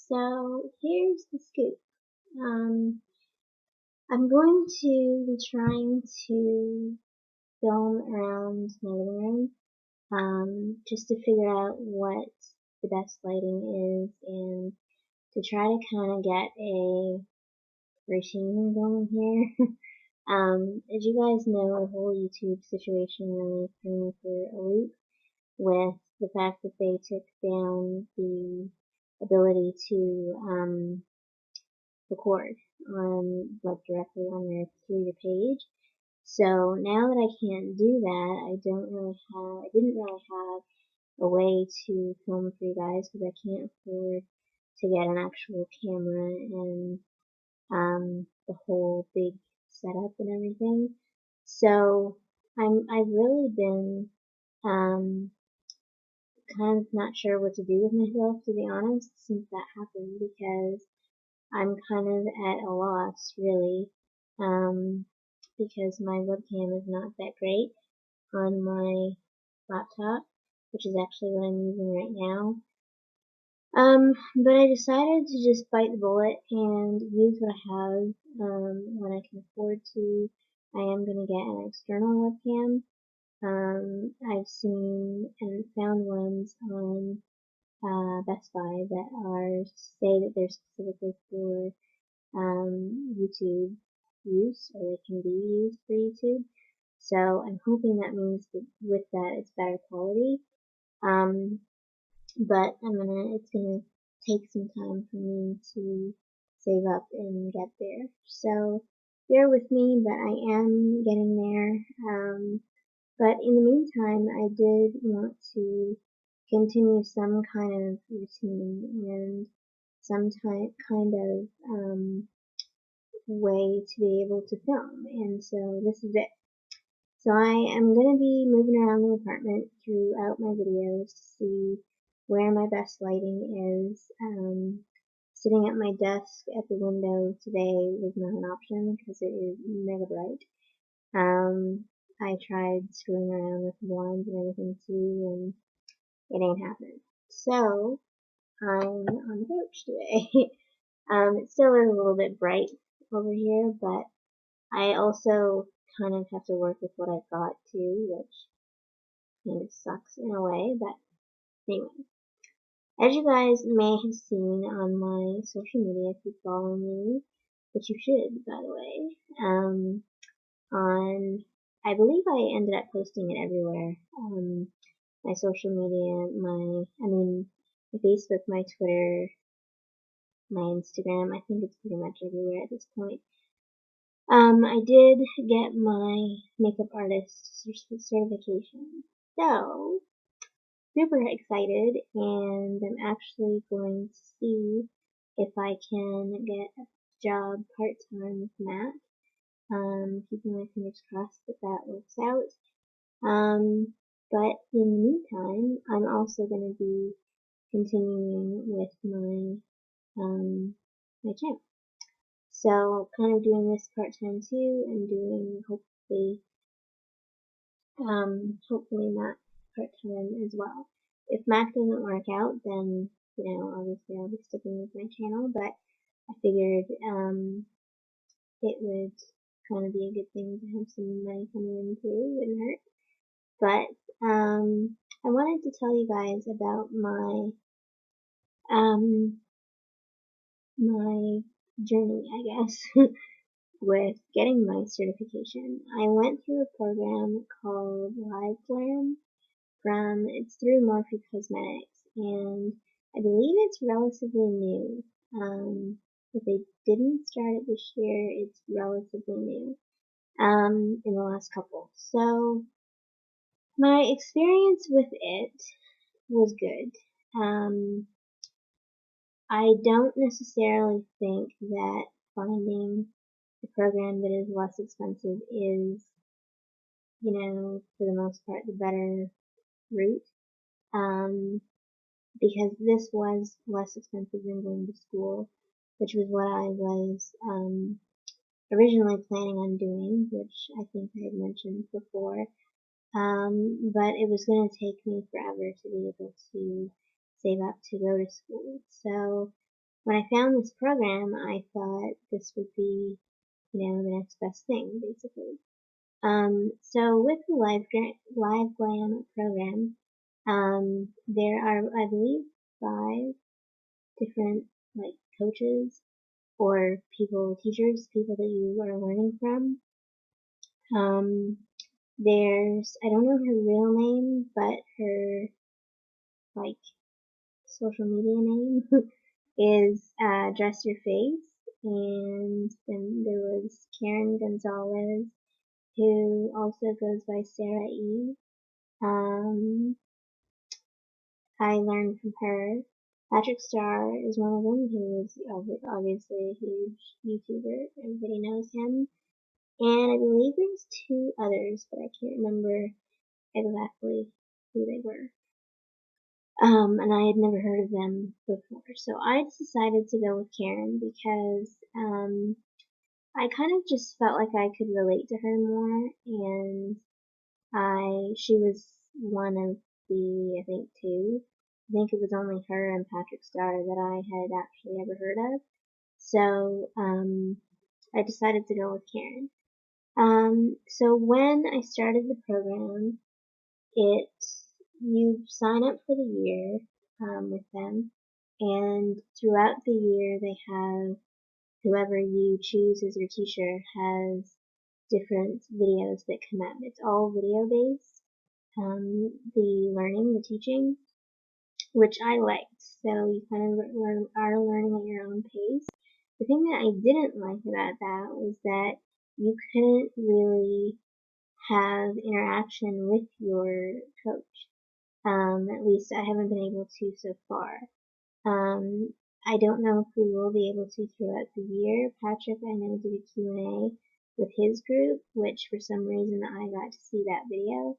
So here's the scoop. Um, I'm going to be trying to film around my living room, just to figure out what the best lighting is and to try to kind of get a routine going here. As you guys know, the whole YouTube situation really threw me for a loop with the fact that they took down the ability to record on like directly on your through your page. So now that I can't do that, I didn't really have a way to film for you guys because I can't afford to get an actual camera and the whole big setup and everything. So I've really been um kind of not sure what to do with myself, to be honest, since that happened, because I'm kind of at a loss, really, um, because my webcam is not that great on my laptop, which is actually what I'm using right now. But I decided to just bite the bullet and use what I have when I can afford to. I am going to get an external webcam. I've seen and found ones on Best Buy that are say that they're specifically for YouTube use, or they can be used for YouTube. So I'm hoping that means that with that it's better quality. Um, but it's gonna take some time for me to save up and get there. So bear with me, but I am getting there. But in the meantime, I did want to continue some kind of routine and some kind of way to be able to film. And so this is it. So I am going to be moving around the apartment throughout my videos to see where my best lighting is. Sitting at my desk at the window today was not an option because it is mega bright. I tried screwing around with the blinds and everything too, and it ain't happening. So I'm on the couch today. It still is a little bit bright over here, but I also kind of have to work with what I've got too, which kind of sucks in a way, but anyway. As you guys may have seen on my social media, if you follow me, which you should, by the way, on, I believe I ended up posting it everywhere, my social media, my Facebook, my Twitter, my Instagram, I think it's pretty much everywhere at this point. I did get my makeup artist certification, so super excited, and I'm actually going to see if I can get a job part-time with Matt. Keeping my fingers crossed that that works out. But in the meantime, I'm also going to be continuing with my channel. So kind of doing this part-time too, and doing hopefully not part-time as well. If Mac doesn't work out, then, obviously I'll be sticking with my channel, but I figured, it would kind of be a good thing to have some money coming in too, wouldn't hurt. But, I wanted to tell you guys about my journey, I guess, with getting my certification. I went through a program called LiveGlam it's through Morphe Cosmetics, and I believe it's relatively new. If they didn't start it this year, it's relatively new, in the last couple. So, my experience with it was good. I don't necessarily think that finding a program that is less expensive is, for the most part, the better route. Because this was less expensive than going to school, which was what I was originally planning on doing, which I think I had mentioned before. But it was going to take me forever to be able to save up to go to school. So when I found this program, I thought this would be, the next best thing, basically. So with the LiveGlam program, there are, I believe, 5 different like coaches or teachers, people that you are learning from. There's, I don't know her real name, but her like social media name is Dress Your Face, and then there was Karen Gonzalez, who also goes by Sarah E. Um, I learned from her. Patrick Starr is one of them, who is obviously a huge YouTuber. Everybody knows him. And I believe there's 2 others, but I can't remember exactly who they were. And I had never heard of them before. So I decided to go with Karen because I kind of just felt like I could relate to her more, and she was one of I think 2. I think it was only her and Patrick Starr that I had actually ever heard of. So I decided to go with Karen. So when I started the program, you sign up for the year with them, and throughout the year they have whoever you choose as your teacher has different videos that come out. It's all video based. The teaching, which I liked. So you kind of are learning at your own pace. The thing that I didn't like about that was that you couldn't really have interaction with your coach. At least I haven't been able to so far. I don't know if we will be able to throughout the year. Patrick, I know, did a Q&A with his group, which for some reason I got to see that video.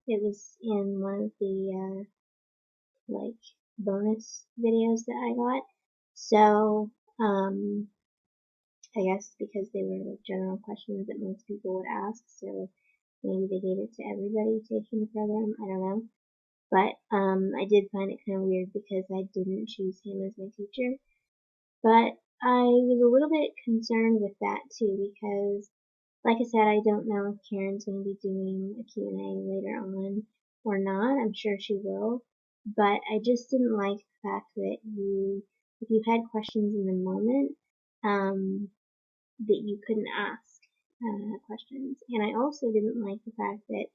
It was in one of the like bonus videos that I got. So, I guess because they were like general questions that most people would ask, so maybe they gave it to everybody taking the program. I don't know. But I did find it kind of weird because I didn't choose him as my teacher. But I was a little bit concerned with that too because, like I said, I don't know if Karen's going to be doing a Q&A later on or not. I'm sure she will. But I just didn't like the fact that if you had questions in the moment, that you couldn't ask questions. And I also didn't like the fact that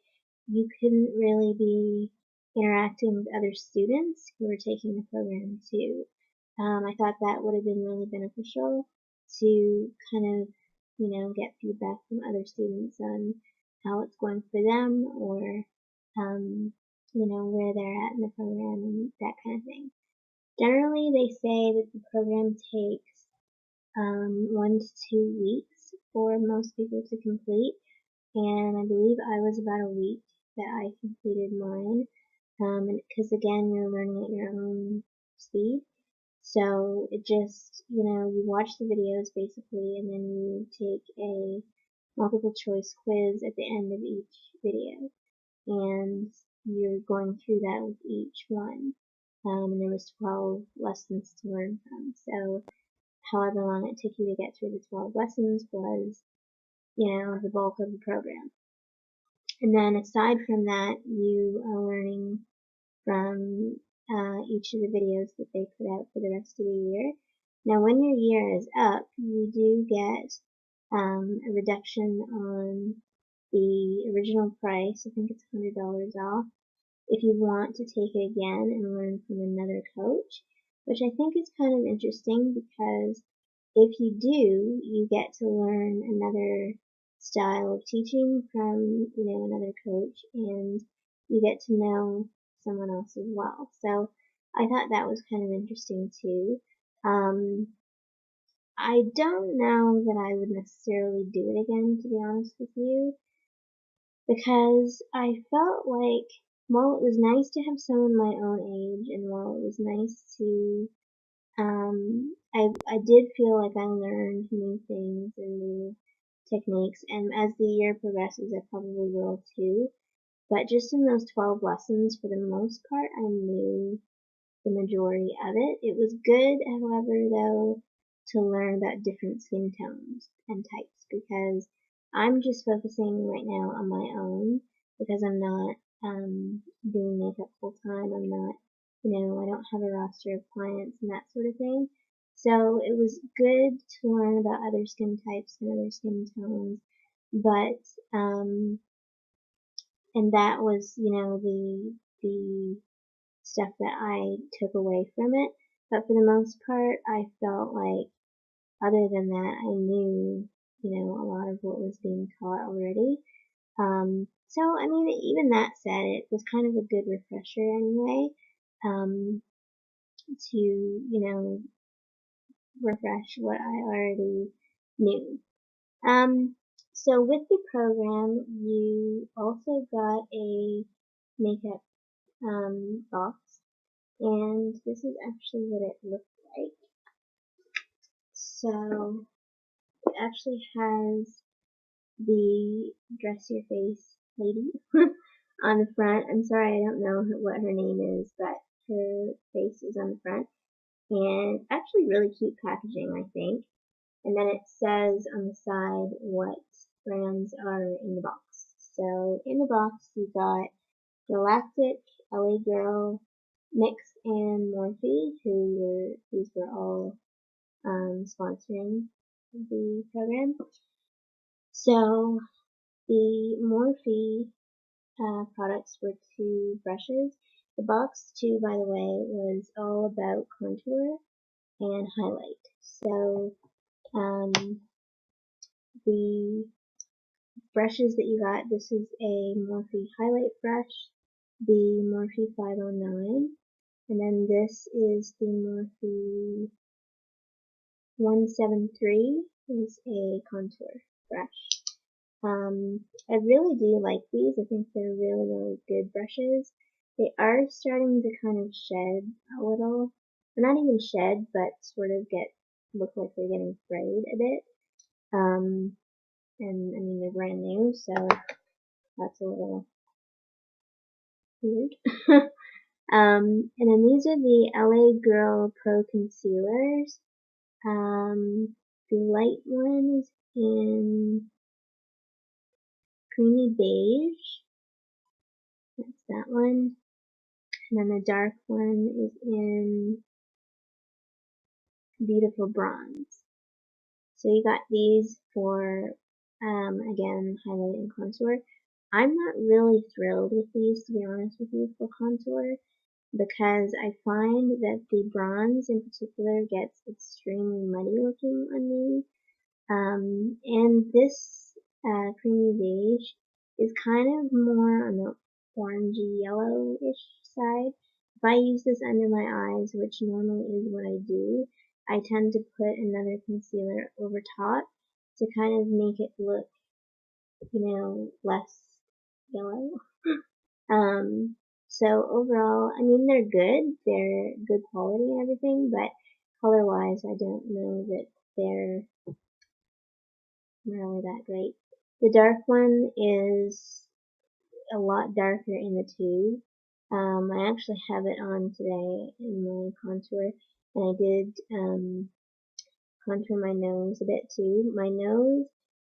you couldn't really be interacting with other students who were taking the program too. I thought that would have been really beneficial to kind of, get feedback from other students on how it's going for them or, where they're at in the program and that kind of thing. Generally, they say that the program takes 1 to 2 weeks for most people to complete, and I believe I was about a week that I completed mine. Because again, you're learning at your own speed. So it just, you watch the videos basically, and then you take a multiple choice quiz at the end of each video, and you're going through that with each one. And there was 12 lessons to learn from. So however long it took you to get through the 12 lessons was, the bulk of the program. And then aside from that, you are learning from each of the videos that they put out for the rest of the year. Now, when your year is up, you do get a reduction on the original price. I think it's $100 off if you want to take it again and learn from another coach, which I think is kind of interesting because if you do, you get to learn another style of teaching from, another coach, and you get to know someone else as well. So I thought that was kind of interesting too. I don't know that I would necessarily do it again, to be honest with you, because I felt like while it was nice to have someone my own age, and while it was nice to I did feel like I learned new things and new techniques, and as the year progresses, I probably will too. But just in those 12 lessons, for the most part, I knew the majority of it. It was good, however, though, to learn about different skin tones and types because I'm just focusing right now on my own because I'm not doing makeup full time. I'm not, I don't have a roster of clients and that sort of thing. So it was good to learn about other skin types and other skin tones, but and that was, the stuff that I took away from it. But for the most part, I felt like, other than that, I knew, a lot of what was being taught already. So, I mean, even that said, it was kind of a good refresher anyway, to, refresh what I already knew. So with the program, you also got a makeup box, and this is actually what it looked like. So it actually has the dress your face lady on the front. I'm sorry, I don't know what her name is, but her face is on the front, and actually really cute packaging, I think. And then it says on the side what brands are in the box. So in the box you got Galactic, LA Girl, Mix, and Morphe, these were all sponsoring the program. So the Morphe products were 2 brushes. The box too, by the way, was all about contour and highlight. So the brushes that you got, this is a Morphe highlight brush, the Morphe 509, and then this is the Morphe 173 is a contour brush. I really do like these. I think they're really, really good brushes. They are starting to kind of shed a little. Well, not even shed, but sort of look like they're getting frayed a bit. And I mean, they're brand new, so that's a little weird. And then these are the LA Girl Pro Concealers. The light one is in creamy beige. That's that one. And then the dark one is in beautiful bronze. So you got these for, again, highlight and contour. I'm not really thrilled with these, to be honest with you, for contour, because I find that the bronze in particular gets extremely muddy looking on me. And this creamy beige is kind of more on the orangey yellowish side. If I use this under my eyes, which normally is what I do, I tend to put another concealer over top to kind of make it look, less yellow. So overall, I mean, they're good quality and everything, but color-wise, I don't know that they're really that great. The dark one is a lot darker in the tube. I actually have it on today in my contour, and I did contour my nose a bit too. My nose,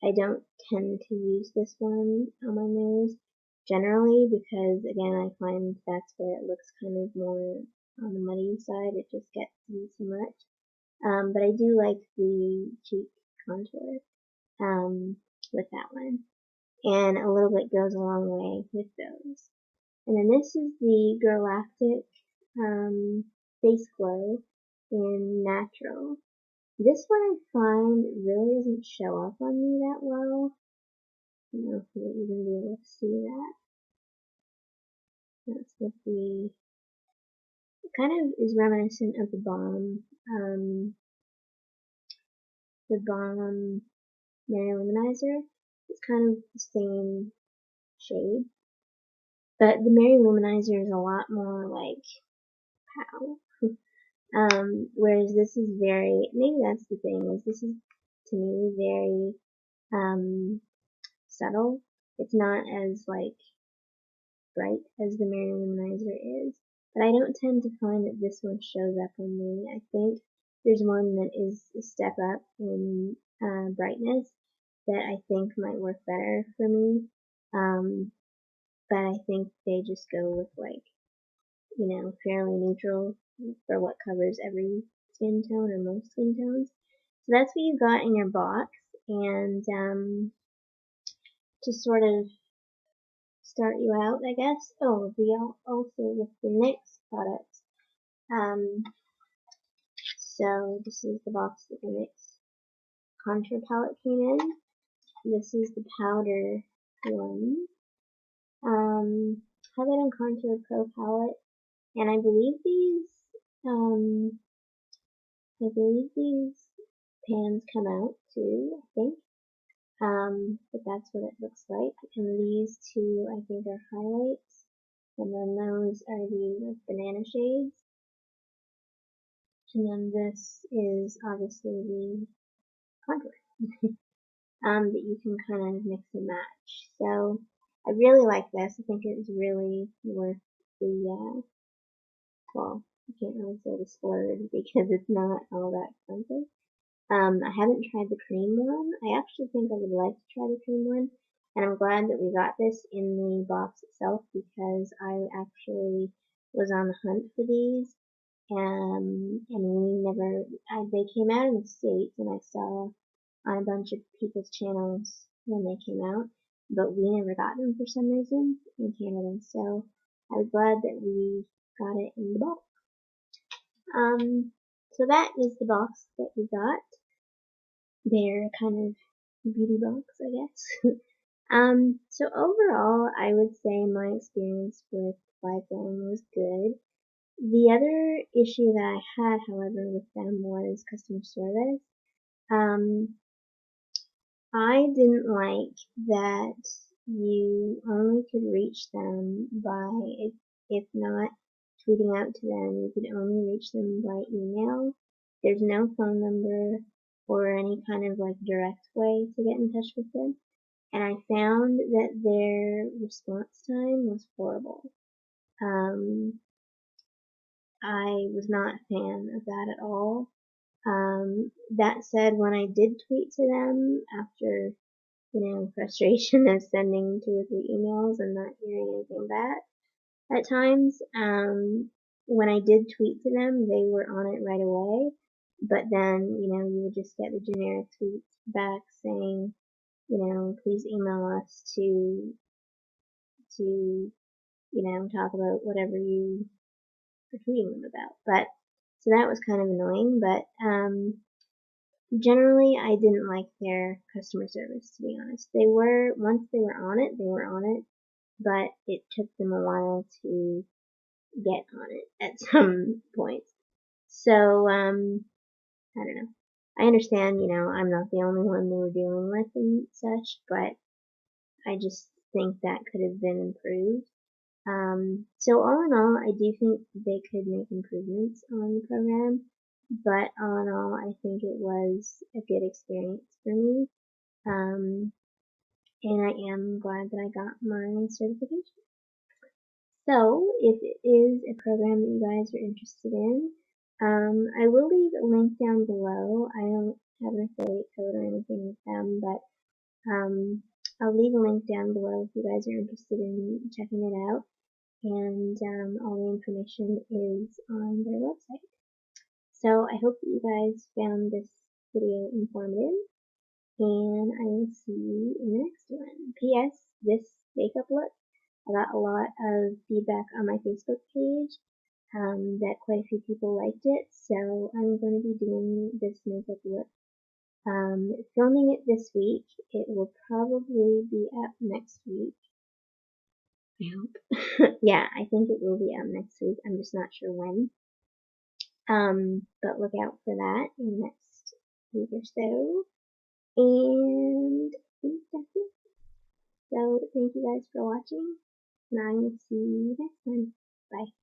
I don't tend to use this one on my nose generally because, again, I find that's where it looks kind of more on the muddy side. It just gets to be too much. But I do like the cheek contour with that one. And a little bit goes a long way with those. And then this is the Galactic Face Glow in Natural. This one I find really doesn't show up on me that well. I don't know if you'll even be able to see that. That's what it kind of is reminiscent of the Balm Mary Luminizer. It's kind of the same shade. But the Mary Luminizer is a lot more like pow. Whereas this is maybe that's the thing, is this is to me very subtle. It's not as like bright as the Mary Luminizer is. but I don't tend to find that this one shows up on me. I think there's one that is a step up in brightness that I think might work better for me. But I think they just go with like, fairly neutral for what covers every skin tone or most skin tones. So that's what you've got in your box. And to sort of start you out, I guess. Oh, also with the NYX products. So this is the box that the NYX contour palette came in. This is the powder one. Highlight and Contour Pro palette, and I believe these pans come out too. I think. But that's what it looks like. And these two, I think, are highlights. And then those are the like, banana shades. And then this is obviously the contour that you can kind of mix and match. So I really like this. I think it's really worth the, well, I can't really say the splurge because it's not all that expensive. I haven't tried the cream one. I actually think I would like to try the cream one. And I'm glad that we got this in the box itself because I actually was on the hunt for these. And they came out in the States and I saw on a bunch of people's channels when they came out, but we never got them for some reason in Canada. So I was glad that we got it in the box. So that is the box that we got. Their kind of beauty box, I guess. So overall, I would say my experience with LiveGlam was good. The other issue that I had, however, with them was customer service. I didn't like that you only could reach them by, if not tweeting out to them, you could only reach them by email. There's no phone number or any kind of like direct way to get in touch with them. And I found that their response time was horrible. I was not a fan of that at all. That said, when I did tweet to them after, frustration of sending 2 or 3 emails and not hearing anything back at times, when I did tweet to them, they were on it right away. But then, you would just get the generic tweets back saying, please email us to, talk about whatever you are tweeting them about. But, so that was kind of annoying, but, generally I didn't like their customer service, to be honest. Once they were on it, but it took them a while to get on it at some point. So, I don't know. I understand, I'm not the only one they were dealing with and such, but I just think that could have been improved. So all in all, I do think they could make improvements on the program, but all in all, I think it was a good experience for me. And I am glad that I got my certification. So, if it is a program that you guys are interested in, I will leave a link down below. I don't have an affiliate code or anything with them, but I'll leave a link down below if you guys are interested in checking it out. And all the information is on their website. So I hope that you guys found this video informative, and I will see you in the next one. P.S. This makeup look, I got a lot of feedback on my Facebook page that quite a few people liked it, so I'm going to be doing this makeup look. Filming it this week. It will probably be up next week. I hope. Yeah, I think it will be up next week. I'm just not sure when. But look out for that in the next week or so. And I think that's it. So thank you guys for watching, and I will see you next time. Bye.